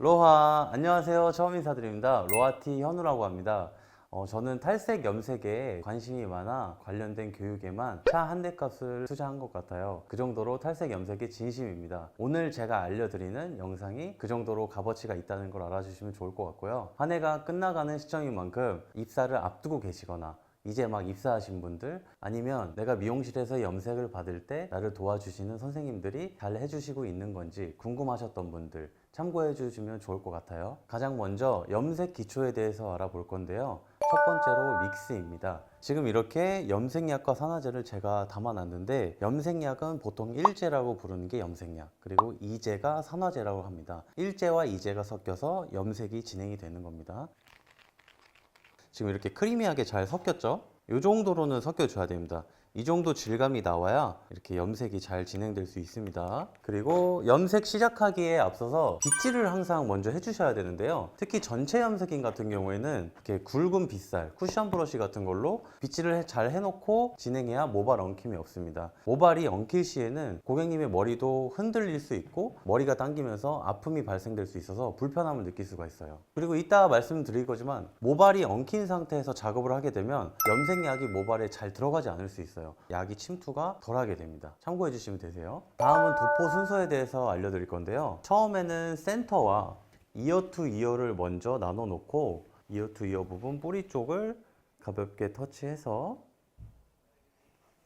로하, 안녕하세요. 처음 인사드립니다. 로하티 현우라고 합니다. 저는 탈색 염색에 관심이 많아 관련된 교육에만 차 한 대 값을 투자한 것 같아요. 그 정도로 탈색 염색에 진심입니다. 오늘 제가 알려드리는 영상이 그 정도로 값어치가 있다는 걸 알아주시면 좋을 것 같고요. 한 해가 끝나가는 시점인 만큼 입사를 앞두고 계시거나 이제 막 입사하신 분들, 아니면 내가 미용실에서 염색을 받을 때 나를 도와주시는 선생님들이 잘 해주시고 있는 건지 궁금하셨던 분들 참고해 주시면 좋을 것 같아요. 가장 먼저 염색 기초에 대해서 알아볼 건데요. 첫 번째로 믹스입니다. 지금 이렇게 염색약과 산화제를 제가 담아놨는데, 염색약은 보통 1제라고 부르는 게 염색약, 그리고 2제가 산화제라고 합니다. 1제와 2제가 섞여서 염색이 진행이 되는 겁니다. 지금 이렇게 크리미하게 잘 섞였죠? 이 정도로는 섞여줘야 됩니다. 이 정도 질감이 나와야 이렇게 염색이 잘 진행될 수 있습니다. 그리고 염색 시작하기에 앞서서 빗질을 항상 먼저 해주셔야 되는데요. 특히 전체 염색인 같은 경우에는 이렇게 굵은 빗살, 쿠션 브러쉬 같은 걸로 빗질을 잘 해놓고 진행해야 모발 엉킴이 없습니다. 모발이 엉킬 시에는 고객님의 머리도 흔들릴 수 있고 머리가 당기면서 아픔이 발생될 수 있어서 불편함을 느낄 수가 있어요. 그리고 이따 말씀드릴 거지만 모발이 엉킨 상태에서 작업을 하게 되면 염색약이 모발에 잘 들어가지 않을 수 있어요. 약이 침투가 덜하게 됩니다. 참고해 주시면 되세요. 다음은 도포 순서에 대해서 알려드릴 건데요. 처음에는 센터와 이어 투 이어를 먼저 나눠 놓고, 이어 투 이어 부분 뿌리 쪽을 가볍게 터치해서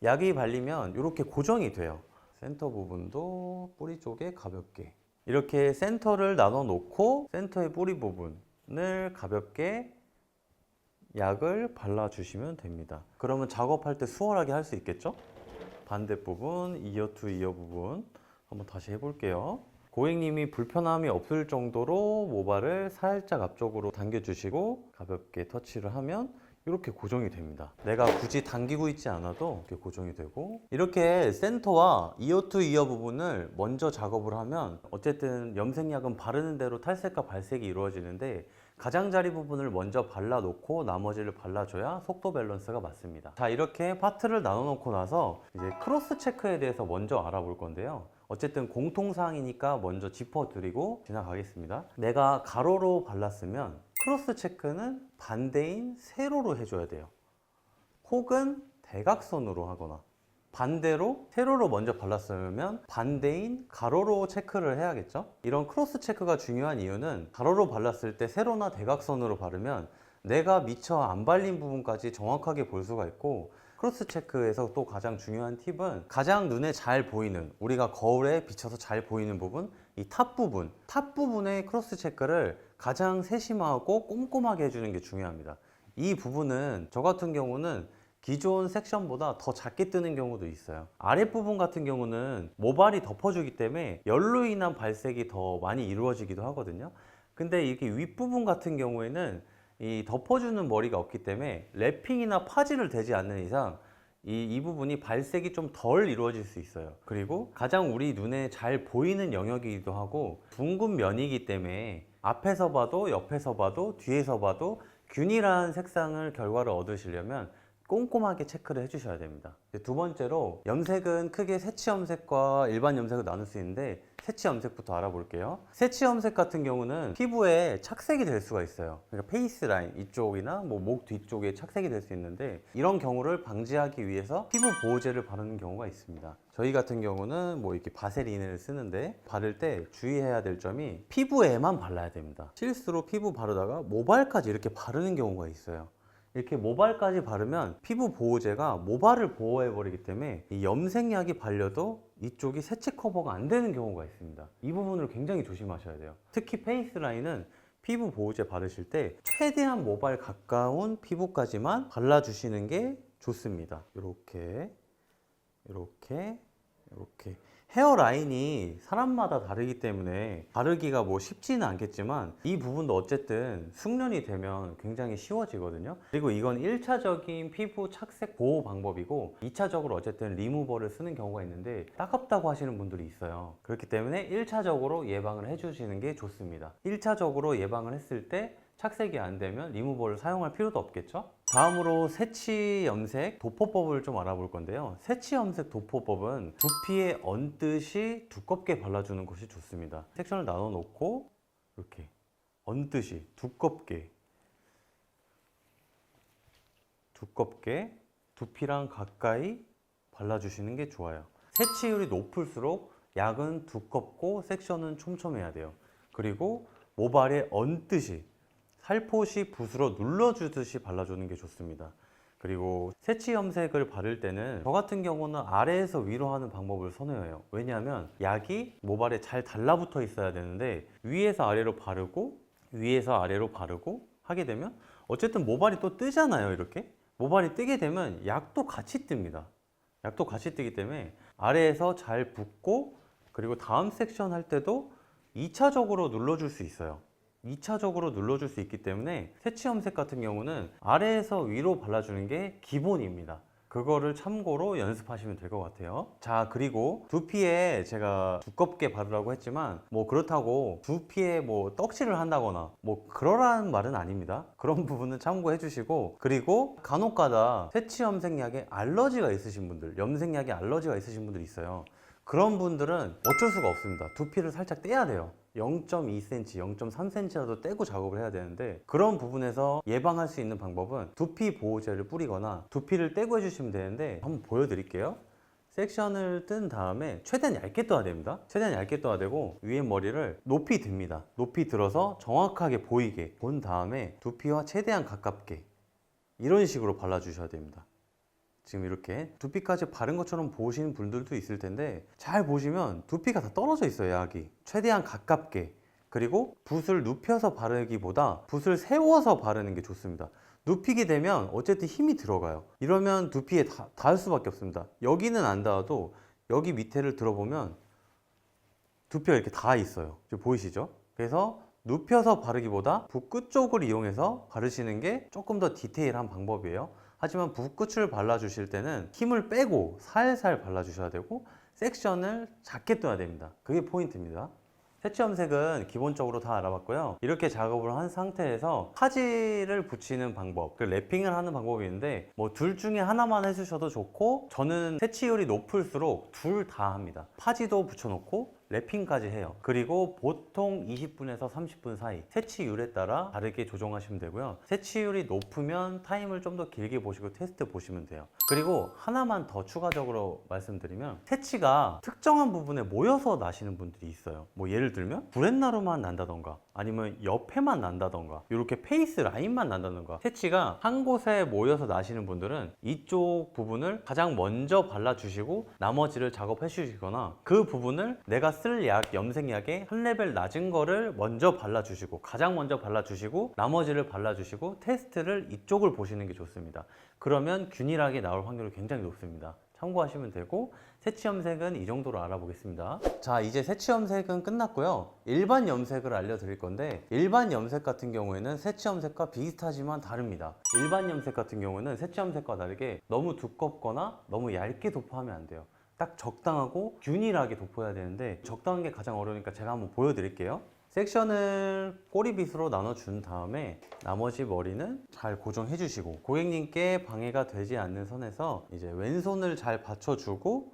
약이 발리면 이렇게 고정이 돼요. 센터 부분도 뿌리 쪽에 가볍게 이렇게 센터를 나눠 놓고, 센터의 뿌리 부분을 가볍게 약을 발라주시면 됩니다. 그러면 작업할 때 수월하게 할 수 있겠죠? 반대 부분, 이어 투 이어 부분 한번 다시 해볼게요. 고객님이 불편함이 없을 정도로 모발을 살짝 앞쪽으로 당겨주시고 가볍게 터치를 하면 이렇게 고정이 됩니다. 내가 굳이 당기고 있지 않아도 이렇게 고정이 되고, 이렇게 센터와 이어 투 이어 부분을 먼저 작업을 하면 어쨌든 염색약은 바르는 대로 탈색과 발색이 이루어지는데, 가장자리 부분을 먼저 발라놓고 나머지를 발라줘야 속도 밸런스가 맞습니다. 자, 이렇게 파트를 나눠놓고 나서 이제 크로스 체크에 대해서 먼저 알아볼 건데요. 어쨌든 공통사항이니까 먼저 짚어드리고 지나가겠습니다. 내가 가로로 발랐으면 크로스 체크는 반대인 세로로 해줘야 돼요. 혹은 대각선으로 하거나, 반대로 세로로 먼저 발랐으면 반대인 가로로 체크를 해야겠죠? 이런 크로스 체크가 중요한 이유는 가로로 발랐을 때 세로나 대각선으로 바르면 내가 미처 안 발린 부분까지 정확하게 볼 수가 있고, 크로스 체크에서 또 가장 중요한 팁은 가장 눈에 잘 보이는, 우리가 거울에 비춰서 잘 보이는 부분, 이 탑 부분의 크로스 체크를 가장 세심하고 꼼꼼하게 해주는 게 중요합니다. 이 부분은 저 같은 경우는 기존 섹션보다 더 작게 뜨는 경우도 있어요. 아랫부분 같은 경우는 모발이 덮어주기 때문에 열로 인한 발색이 더 많이 이루어지기도 하거든요. 근데 이렇게 윗부분 같은 경우에는 이 덮어주는 머리가 없기 때문에 랩핑이나 파지를 대지 않는 이상 이 부분이 발색이 좀 덜 이루어질 수 있어요. 그리고 가장 우리 눈에 잘 보이는 영역이기도 하고 둥근 면이기 때문에 앞에서 봐도 옆에서 봐도 뒤에서 봐도 균일한 색상을 결과를 얻으시려면 꼼꼼하게 체크를 해주셔야 됩니다. 두 번째로, 염색은 크게 세치 염색과 일반 염색을 나눌 수 있는데, 세치 염색부터 알아볼게요. 세치 염색 같은 경우는 피부에 착색이 될 수가 있어요. 그러니까 페이스 라인 이쪽이나 목 뒤쪽에 착색이 될 수 있는데, 이런 경우를 방지하기 위해서 피부 보호제를 바르는 경우가 있습니다. 저희 같은 경우는 이렇게 바세린을 쓰는데, 바를 때 주의해야 될 점이 피부에만 발라야 됩니다. 실수로 피부 바르다가 모발까지 이렇게 바르는 경우가 있어요. 이렇게 모발까지 바르면 피부 보호제가 모발을 보호해 버리기 때문에 이 염색약이 발려도 이쪽이 세치 커버가 안 되는 경우가 있습니다. 이 부분을 굉장히 조심하셔야 돼요. 특히 페이스 라인은 피부 보호제 바르실 때 최대한 모발 가까운 피부까지만 발라주시는 게 좋습니다. 이렇게 헤어라인이 사람마다 다르기 때문에 바르기가 쉽지는 않겠지만, 이 부분도 어쨌든 숙련이 되면 굉장히 쉬워지거든요. 그리고 이건 1차적인 피부 착색 보호 방법이고, 2차적으로 어쨌든 리무버를 쓰는 경우가 있는데 따갑다고 하시는 분들이 있어요. 그렇기 때문에 1차적으로 예방을 해주시는 게 좋습니다. 1차적으로 예방을 했을 때 착색이 안 되면 리무버를 사용할 필요도 없겠죠? 다음으로 세치 염색 도포법을 좀 알아볼 건데요. 세치 염색 도포법은 두피에 얹듯이 두껍게 발라주는 것이 좋습니다. 섹션을 나눠 놓고 이렇게 얹듯이 두껍게 두피랑 가까이 발라주시는 게 좋아요. 세치율이 높을수록 약은 두껍고 섹션은 촘촘해야 돼요. 그리고 모발에 얹듯이 살포시 붓으로 눌러주듯이 발라주는 게 좋습니다. 그리고 세치 염색을 바를 때는 저 같은 경우는 아래에서 위로 하는 방법을 선호해요. 왜냐하면 약이 모발에 잘 달라붙어 있어야 되는데 위에서 아래로 바르고 위에서 아래로 바르고 하게 되면 어쨌든 모발이 또 뜨잖아요. 이렇게 모발이 뜨게 되면 약도 같이 뜹니다. 약도 같이 뜨기 때문에 아래에서 잘 붓고 그리고 다음 섹션 할 때도 2차적으로 눌러줄 수 있어요. 2차적으로 눌러줄 수 있기 때문에 세치 염색 같은 경우는 아래에서 위로 발라주는 게 기본입니다. 그거를 참고로 연습하시면 될 것 같아요. 자, 그리고 두피에 제가 두껍게 바르라고 했지만 뭐 그렇다고 두피에 뭐 떡칠을 한다거나 뭐 그러라는 말은 아닙니다. 그런 부분은 참고해 주시고, 그리고 간혹가다 세치 염색약에 알러지가 있으신 분들, 염색약에 알러지가 있으신 분들이 있어요. 그런 분들은 어쩔 수가 없습니다. 두피를 살짝 떼야 돼요. 0.2cm, 0.3cm라도 떼고 작업을 해야 되는데, 그런 부분에서 예방할 수 있는 방법은 두피 보호제를 뿌리거나 두피를 떼고 해주시면 되는데, 한번 보여드릴게요. 섹션을 뜬 다음에 최대한 얇게 떠야 됩니다. 최대한 얇게 떠야 되고 위에 머리를 높이 듭니다. 높이 들어서 정확하게 보이게 본 다음에 두피와 최대한 가깝게 이런 식으로 발라주셔야 됩니다. 지금 이렇게 두피까지 바른 것처럼 보시는 분들도 있을 텐데, 잘 보시면 두피가 다 떨어져 있어요. 약이 최대한 가깝게. 그리고 붓을 눕혀서 바르기보다 붓을 세워서 바르는 게 좋습니다. 눕히게 되면 어쨌든 힘이 들어가요. 이러면 두피에 닿을 수밖에 없습니다. 여기는 안 닿아도 여기 밑에를 들어보면 두피가 이렇게 닿아 있어요. 지금 보이시죠? 그래서 눕혀서 바르기보다 붓 끝 쪽을 이용해서 바르시는 게 조금 더 디테일한 방법이에요. 하지만 붓끝을 발라주실 때는 힘을 빼고 살살 발라주셔야 되고 섹션을 작게 떠야 됩니다. 그게 포인트입니다. 세치 염색은 기본적으로 다 알아봤고요. 이렇게 작업을 한 상태에서 파지를 붙이는 방법, 랩핑을 하는 방법이 있는데 뭐 둘 중에 하나만 해주셔도 좋고, 저는 세치율이 높을수록 둘 다 합니다. 파지도 붙여놓고 랩핑까지 해요. 그리고 보통 20분에서 30분 사이 세치율에 따라 다르게 조정하시면 되고요. 세치율이 높으면 타임을 좀 더 길게 보시고 테스트 보시면 돼요. 그리고 하나만 더 추가적으로 말씀드리면, 세치가 특정한 부분에 모여서 나시는 분들이 있어요. 뭐 예를 들면 구렛나루만 난다던가 아니면 옆에만 난다던가 이렇게 페이스 라인만 난다던가, 세치가 한 곳에 모여서 나시는 분들은 이쪽 부분을 가장 먼저 발라주시고 나머지를 작업해 주시거나, 그 부분을 내가 쓸 약, 염색약에 한 레벨 낮은 거를 먼저 발라주시고 가장 먼저 발라주시고 나머지를 발라주시고 테스트를 이쪽을 보시는 게 좋습니다. 그러면 균일하게 나올 확률이 굉장히 높습니다. 참고하시면 되고, 세치 염색은 이 정도로 알아보겠습니다. 자, 이제 세치 염색은 끝났고요. 일반 염색을 알려드릴 건데, 일반 염색 같은 경우에는 세치 염색과 비슷하지만 다릅니다. 일반 염색 같은 경우는 세치 염색과 다르게 너무 두껍거나 너무 얇게 도포하면 안 돼요. 딱 적당하고 균일하게 도포해야 되는데, 적당한 게 가장 어려우니까 제가 한번 보여드릴게요. 섹션을 꼬리빗으로 나눠준 다음에 나머지 머리는 잘 고정해 주시고, 고객님께 방해가 되지 않는 선에서 이제 왼손을 잘 받쳐주고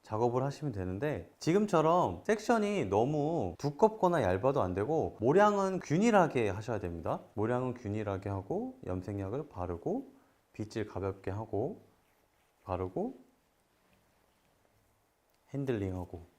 작업을 하시면 되는데, 지금처럼 섹션이 너무 두껍거나 얇아도 안 되고 모량은 균일하게 하셔야 됩니다. 모량은 균일하게 하고 염색약을 바르고 빗질 가볍게 하고 바르고 핸들링하고,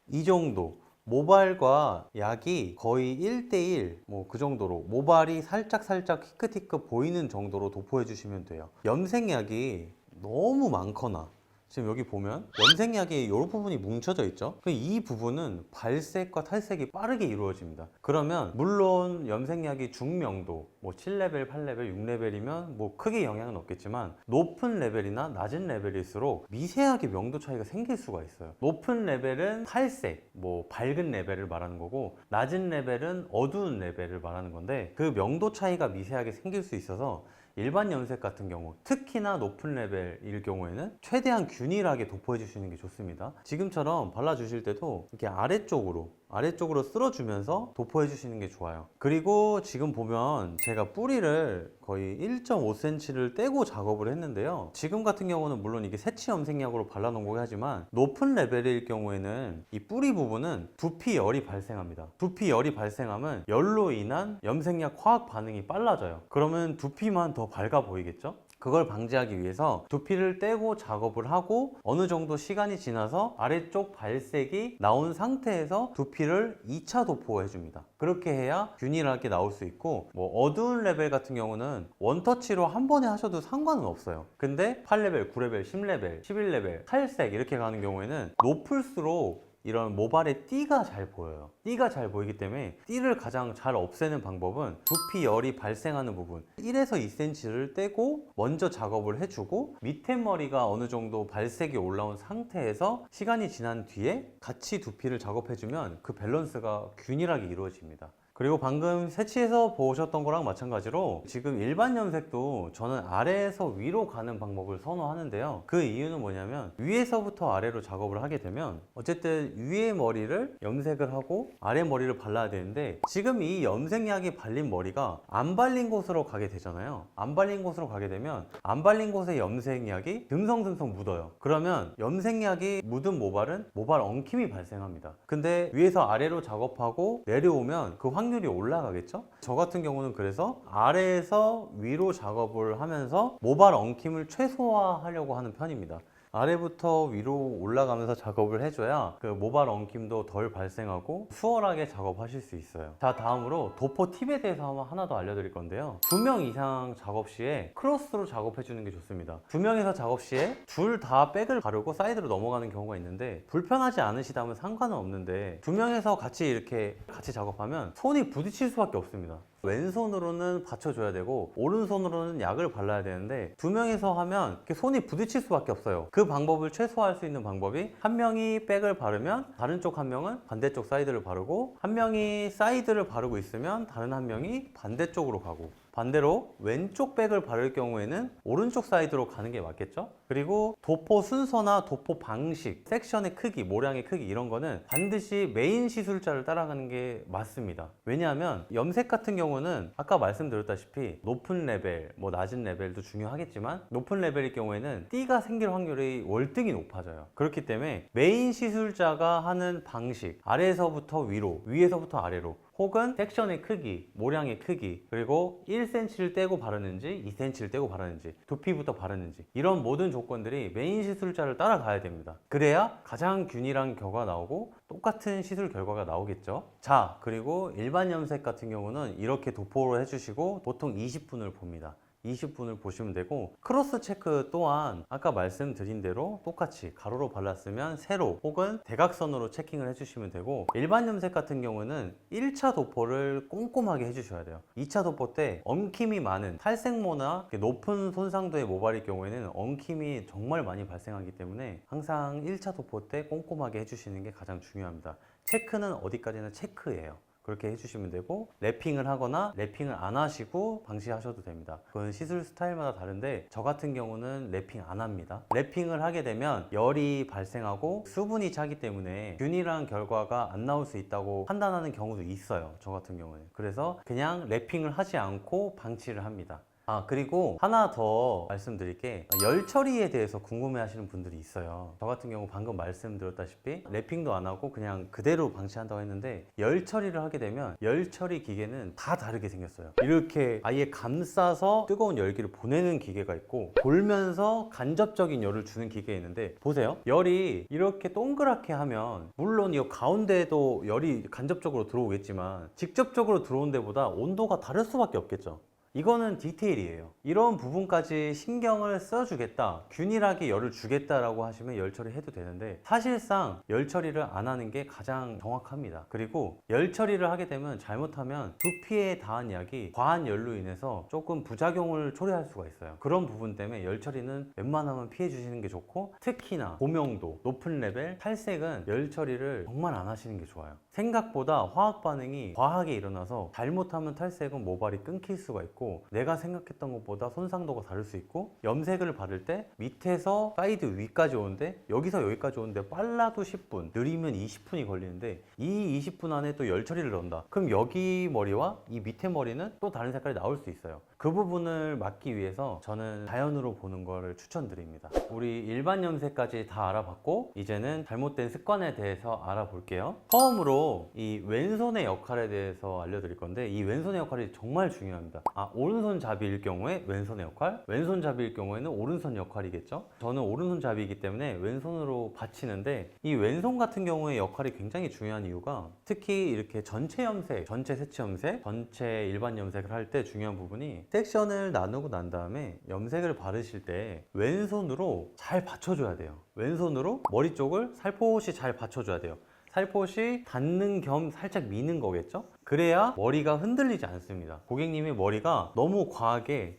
이 정도 모발과 약이 거의 1대1 뭐 그 정도로 모발이 살짝 희끗희끗 보이는 정도로 도포해 주시면 돼요. 염색약이 너무 많거나, 지금 여기 보면 염색약이 이 부분이 뭉쳐져 있죠. 이 부분은 발색과 탈색이 빠르게 이루어집니다. 그러면 물론 염색약이 중명도 뭐 7레벨, 8레벨, 6레벨이면 뭐 크게 영향은 없겠지만, 높은 레벨이나 낮은 레벨일수록 미세하게 명도 차이가 생길 수가 있어요. 높은 레벨은 탈색, 뭐 밝은 레벨을 말하는 거고, 낮은 레벨은 어두운 레벨을 말하는 건데, 그 명도 차이가 미세하게 생길 수 있어서 일반 염색 같은 경우, 특히나 높은 레벨일 경우에는 최대한 균일하게 도포해 주시는 게 좋습니다. 지금처럼 발라주실 때도 이렇게 아래쪽으로 아래쪽으로 쓸어주면서 도포해 주시는 게 좋아요. 그리고 지금 보면 제가 뿌리를 거의 1.5cm를 떼고 작업을 했는데요. 지금 같은 경우는 물론 이게 세치 염색약으로 발라놓은 거긴 하지만 높은 레벨일 경우에는 이 뿌리 부분은 두피 열이 발생합니다. 두피 열이 발생하면 열로 인한 염색약 화학 반응이 빨라져요. 그러면 두피만 더 밝아 보이겠죠? 그걸 방지하기 위해서 두피를 떼고 작업을 하고 어느 정도 시간이 지나서 아래쪽 발색이 나온 상태에서 두피를 2차 도포해 줍니다. 그렇게 해야 균일하게 나올 수 있고, 뭐 어두운 레벨 같은 경우는 원터치로 한 번에 하셔도 상관은 없어요. 근데 8레벨, 9레벨, 10레벨, 11레벨, 탈색 이렇게 가는 경우에는 높을수록 이런 모발에 띠가 잘 보여요. 띠가 잘 보이기 때문에 띠를 가장 잘 없애는 방법은 두피 열이 발생하는 부분 1에서 2cm를 떼고 먼저 작업을 해주고, 밑에 머리가 어느 정도 발색이 올라온 상태에서 시간이 지난 뒤에 같이 두피를 작업해주면 그 밸런스가 균일하게 이루어집니다. 그리고 방금 새치에서 보셨던 거랑 마찬가지로 지금 일반 염색도 저는 아래에서 위로 가는 방법을 선호하는데요. 그 이유는 뭐냐면 위에서부터 아래로 작업을 하게 되면 어쨌든 위에 머리를 염색을 하고 아래 머리를 발라야 되는데, 지금 이 염색약이 발린 머리가 안 발린 곳으로 가게 되잖아요. 안 발린 곳으로 가게 되면 안 발린 곳에 염색약이 듬성듬성 묻어요. 그러면 염색약이 묻은 모발은 모발 엉킴이 발생합니다. 근데 위에서 아래로 작업하고 내려오면 그 확률이 올라가겠죠? 저 같은 경우는 그래서 아래에서 위로 작업을 하면서 모발 엉킴을 최소화하려고 하는 편입니다. 아래부터 위로 올라가면서 작업을 해줘야 그 모발 엉킴도 덜 발생하고 수월하게 작업하실 수 있어요. 자, 다음으로 도포 팁에 대해서 하나 더 알려드릴 건데요. 2명 이상 작업 시에 크로스로 작업해주는 게 좋습니다. 2명이서 작업 시에 둘 다 백을 바르고 사이드로 넘어가는 경우가 있는데, 불편하지 않으시다면 상관은 없는데 2명이서 같이 이렇게 작업하면 손이 부딪힐 수밖에 없습니다. 왼손으로는 받쳐줘야 되고 오른손으로는 약을 발라야 되는데 2명이서 하면 이렇게 손이 부딪힐 수밖에 없어요. 그 방법을 최소화할 수 있는 방법이, 한 명이 백을 바르면 다른 쪽 한 명은 반대쪽 사이드를 바르고, 한 명이 사이드를 바르고 있으면 다른 한 명이 반대쪽으로 가고, 반대로 왼쪽 백을 바를 경우에는 오른쪽 사이드로 가는 게 맞겠죠? 그리고 도포 순서나 도포 방식, 섹션의 크기, 모량의 크기 이런 거는 반드시 메인 시술자를 따라가는 게 맞습니다. 왜냐하면 염색 같은 경우는 아까 말씀드렸다시피 높은 레벨, 뭐 낮은 레벨도 중요하겠지만 높은 레벨일 경우에는 띠가 생길 확률이 월등히 높아져요. 그렇기 때문에 메인 시술자가 하는 방식, 아래에서부터 위로, 위에서부터 아래로, 혹은 섹션의 크기, 모량의 크기, 그리고 1cm를 떼고 바르는지 2cm를 떼고 바르는지, 두피부터 바르는지, 이런 모든 조건들이 메인 시술자를 따라가야 됩니다. 그래야 가장 균일한 결과가 나오고 똑같은 시술 결과가 나오겠죠. 자, 그리고 일반 염색 같은 경우는 이렇게 도포를 해주시고 보통 20분을 봅니다. 20분을 보시면 되고, 크로스 체크 또한 아까 말씀드린 대로 똑같이 가로로 발랐으면 세로 혹은 대각선으로 체킹을 해주시면 되고, 일반 염색 같은 경우는 1차 도포를 꼼꼼하게 해주셔야 돼요. 2차 도포 때 엉킴이 많은 탈색모나 높은 손상도의 모발일 경우에는 엉킴이 정말 많이 발생하기 때문에 항상 1차 도포 때 꼼꼼하게 해주시는 게 가장 중요합니다. 체크는 어디까지나 체크예요. 그렇게 해주시면 되고, 랩핑을 하거나 랩핑을 안 하시고 방치하셔도 됩니다. 그건 시술 스타일마다 다른데 저 같은 경우는 랩핑 안 합니다. 랩핑을 하게 되면 열이 발생하고 수분이 차기 때문에 균일한 결과가 안 나올 수 있다고 판단하는 경우도 있어요. 저 같은 경우는. 그래서 그냥 랩핑을 하지 않고 방치를 합니다. 그리고 하나 더 말씀드릴 게, 열 처리에 대해서 궁금해 하시는 분들이 있어요. 저 같은 경우 방금 말씀드렸다시피 랩핑도 안 하고 그냥 그대로 방치한다고 했는데, 열 처리를 하게 되면 열 처리 기계는 다 다르게 생겼어요. 이렇게 아예 감싸서 뜨거운 열기를 보내는 기계가 있고, 돌면서 간접적인 열을 주는 기계가 있는데, 보세요. 열이 이렇게 동그랗게 하면 물론 이 가운데에도 열이 간접적으로 들어오겠지만 직접적으로 들어온 데보다 온도가 다를 수밖에 없겠죠. 이거는 디테일이에요. 이런 부분까지 신경을 써주겠다, 균일하게 열을 주겠다라고 하시면 열 처리해도 되는데, 사실상 열 처리를 안 하는 게 가장 정확합니다. 그리고 열 처리를 하게 되면 잘못하면 두피에 닿은 약이 과한 열로 인해서 조금 부작용을 초래할 수가 있어요. 그런 부분 때문에 열 처리는 웬만하면 피해 주시는 게 좋고, 특히나 고명도, 높은 레벨, 탈색은 열 처리를 정말 안 하시는 게 좋아요. 생각보다 화학 반응이 과하게 일어나서 잘못하면 탈색은 모발이 끊길 수가 있고, 있고 내가 생각했던 것보다 손상도가 다를 수 있고 염색을 바를 때 밑에서 사이드 위까지 오는데 여기서 여기까지 오는데 빨라도 10분, 느리면 20분이 걸리는데 이 20분 안에 또 열 처리를 넣는다. 그럼 여기 머리와 이 밑에 머리는 또 다른 색깔이 나올 수 있어요. 그 부분을 막기 위해서 저는 자연으로 보는 거를 추천드립니다. 우리 일반 염색까지 다 알아봤고 이제는 잘못된 습관에 대해서 알아볼게요. 처음으로 이 왼손의 역할에 대해서 알려드릴 건데 이 왼손의 역할이 정말 중요합니다. 오른손잡이일 경우에 왼손의 역할, 왼손잡이일 경우에는 오른손 역할이겠죠. 저는 오른손잡이이기 때문에 왼손으로 받치는데 이 왼손 같은 경우에 역할이 굉장히 중요한 이유가 특히 이렇게 전체 염색, 전체 세치 염색, 전체 일반 염색을 할 때 중요한 부분이 섹션을 나누고 난 다음에 염색을 바르실 때 왼손으로 잘 받쳐줘야 돼요. 왼손으로 머리 쪽을 살포시 잘 받쳐줘야 돼요. 살포시 닿는 겸 살짝 미는 거겠죠? 그래야 머리가 흔들리지 않습니다. 고객님의 머리가 너무 과하게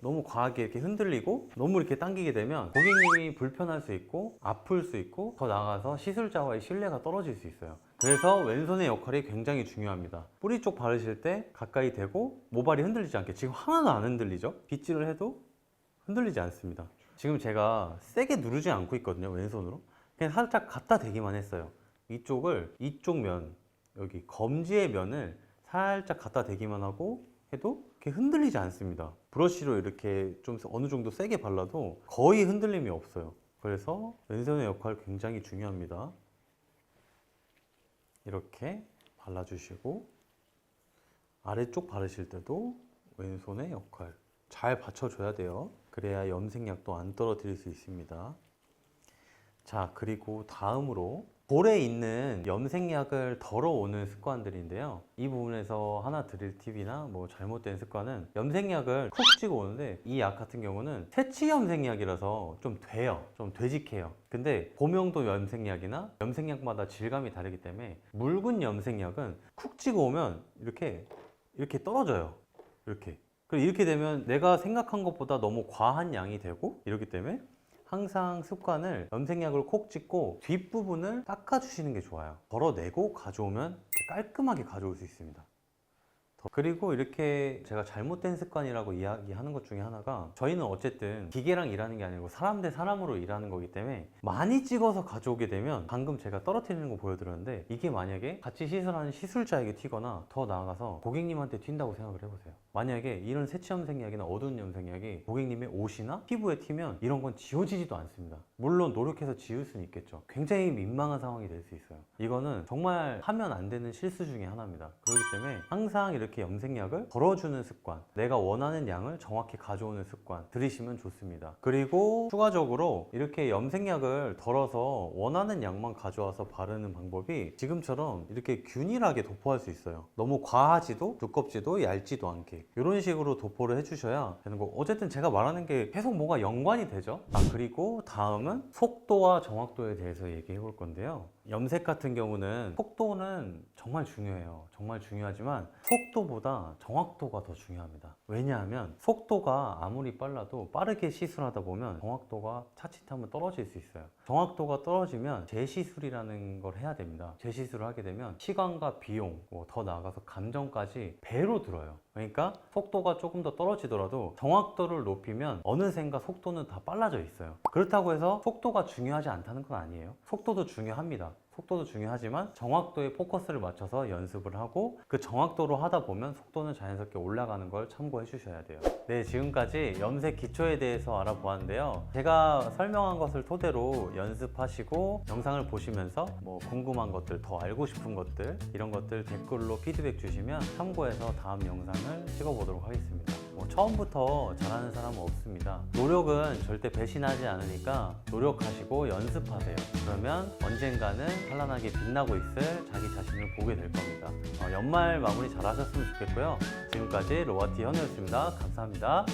이렇게 흔들리고 너무 이렇게 당기게 되면 고객님이 불편할 수 있고 아플 수 있고 더 나아가서 시술자와의 신뢰가 떨어질 수 있어요. 그래서 왼손의 역할이 굉장히 중요합니다. 뿌리 쪽 바르실 때 가까이 대고 모발이 흔들리지 않게, 지금 하나도 안 흔들리죠? 빗질을 해도 흔들리지 않습니다. 지금 제가 세게 누르지 않고 있거든요. 왼손으로 그냥 살짝 갖다 대기만 했어요. 이쪽 면, 여기 검지의 면을 살짝 갖다 대기만 하고 해도 이렇게 흔들리지 않습니다. 브러쉬로 이렇게 좀 어느 정도 세게 발라도 거의 흔들림이 없어요. 그래서 왼손의 역할 굉장히 중요합니다. 이렇게 발라주시고 아래쪽 바르실 때도 왼손의 역할 잘 받쳐줘야 돼요. 그래야 염색약도 안 떨어뜨릴 수 있습니다. 자, 그리고 다음으로 볼에 있는 염색약을 덜어오는 습관들인데요. 이 부분에서 하나 드릴 팁이나 잘못된 습관은 염색약을 쿡 찍어 오는데 이 약 같은 경우는 세치 염색약이라서 좀 돼요. 좀 되직해요. 근데 고명도 염색약이나 염색약마다 질감이 다르기 때문에 묽은 염색약은 쿡 찍어 오면 이렇게 떨어져요. 이렇게 되면 내가 생각한 것보다 너무 과한 양이 되고 이렇기 때문에 항상 습관을 염색약을 콕 찍고 뒷부분을 닦아주시는 게 좋아요. 덜어내고 가져오면 깔끔하게 가져올 수 있습니다. 그리고 이렇게 제가 잘못된 습관이라고 이야기하는 것 중에 하나가 저희는 어쨌든 기계랑 일하는 게 아니고 사람 대 사람으로 일하는 거기 때문에 많이 찍어서 가져오게 되면 방금 제가 떨어뜨리는 거 보여드렸는데 이게 만약에 같이 시술하는 시술자에게 튀거나 더 나아가서 고객님한테 튄다고 생각을 해보세요. 만약에 이런 세치 염색약이나 어두운 염색약이 고객님의 옷이나 피부에 튀면 이런 건 지워지지도 않습니다. 물론 노력해서 지울 수는 있겠죠. 굉장히 민망한 상황이 될 수 있어요. 이거는 정말 하면 안 되는 실수 중에 하나입니다. 그렇기 때문에 항상 이렇게 염색약을 덜어주는 습관, 내가 원하는 양을 정확히 가져오는 습관 들이시면 좋습니다. 그리고 추가적으로 이렇게 염색약을 덜어서 원하는 양만 가져와서 바르는 방법이 지금처럼 이렇게 균일하게 도포할 수 있어요. 너무 과하지도 두껍지도 얇지도 않게 이런 식으로 도포를 해주셔야 되는 거고, 어쨌든 제가 말하는 게 계속 뭐가 연관이 되죠. 그리고 다음은 속도와 정확도에 대해서 얘기해 볼 건데요. 염색 같은 경우는 속도는 정말 중요해요. 정말 중요하지만 속도보다 정확도가 더 중요합니다. 왜냐하면 속도가 아무리 빨라도 빠르게 시술하다 보면 정확도가 차칫하면 떨어질 수 있어요. 정확도가 떨어지면 재시술이라는 걸 해야 됩니다. 재시술을 하게 되면 시간과 비용, 더 나아가서 감정까지 배로 들어요. 그러니까 속도가 조금 더 떨어지더라도 정확도를 높이면 어느샌가 속도는 다 빨라져 있어요. 그렇다고 해서 속도가 중요하지 않다는 건 아니에요. 속도도 중요합니다. 속도도 중요하지만 정확도에 포커스를 맞춰서 연습을 하고 그 정확도로 하다 보면 속도는 자연스럽게 올라가는 걸 참고해 주셔야 돼요. 네, 지금까지 염색 기초에 대해서 알아보았는데요. 제가 설명한 것을 토대로 연습하시고 영상을 보시면서 궁금한 것들, 더 알고 싶은 것들, 이런 것들 댓글로 피드백 주시면 참고해서 다음 영상을 찍어보도록 하겠습니다. 처음부터 잘하는 사람은 없습니다. 노력은 절대 배신하지 않으니까 노력하시고 연습하세요. 그러면 언젠가는 찬란하게 빛나고 있을 자기 자신을 보게 될 겁니다. 연말 마무리 잘 하셨으면 좋겠고요. 지금까지 로아티 현우였습니다. 감사합니다.